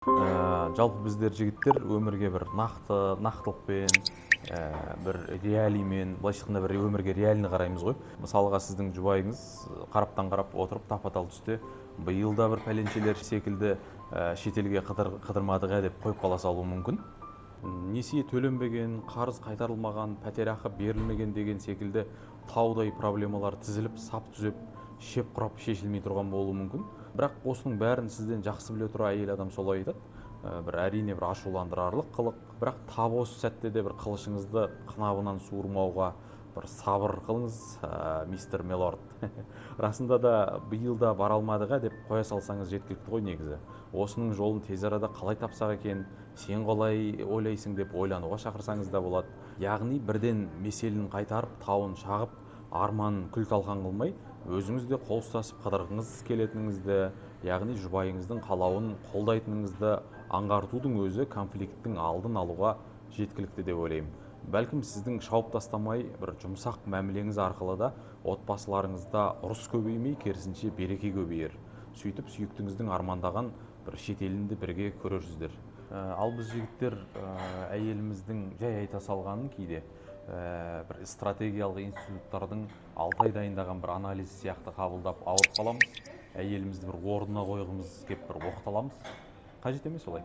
Жалпы біздер жігіттер өмірге бір нақтылықпен, бір реалиймен, былайша айтқанда бір өмірге реально қараймыз ғой. Мысалға сіздің жұбайыңыз қараптан қарап отырып тапа-тал түсте биыл да бір пәленшелер секілді шетелге қыдырмадық деп қойып қала салуы мүмкін. Несие төленбеген, қарыз қайтарылмаған, пәтерақы берілмеген деген секілді таудай проблемалар тізіліп, сап түзеп, шеп құрап шешілмей тұрған болуы мүмкін. Бірақ осының бәрін сізден жақсы біле тұра әйел адам солай айтады. Бір әрине бір ашуландырарлық қылық, бірақ тап осы сәтте де бір қылышыңызды қынабынан суырмауға бір сабыр қылыңыз, мистер Мелорд. Расында да биыл да бара алмадық деп қоя салсаңыз жеткілікті ғой негізі. Осының жолын тез арада қалай тапсақ екен, сен қалай ойлайсың деп ойлануға шақырсаңыз да болады. Яғни бірден меселін қайтарып, тауын шағып, арманын күл талқан қылмай, өзіңіз де қол ұстасып қыдырғыңыз келетініңізді, яғни жұбайыңыздың қалауын қолдайтыныңызды аңғартудың өзі конфликттің алдын алуға жеткілікті деп ойлаймын. Бәлкім сіздің шауып тастамай бір жұмсақ мәмілеңіз арқылы да отбасыларыңызда ұрыс көбеймей, керісінше береке көбейер. Сөйтіп сүйіктіңіздің армандаған бір шетелінде бірге көрерсіздер. Ал біз жігіттер әйеліміздің жай айта салғанын кейде бір стратегиялық институттардың 6 ай дайындаған бір анализ сияқты қабылдап ауырып қаламыз. Әйелімізді бір орнына қойғымыз кеп бір оқталамыз. Қажет емес олай.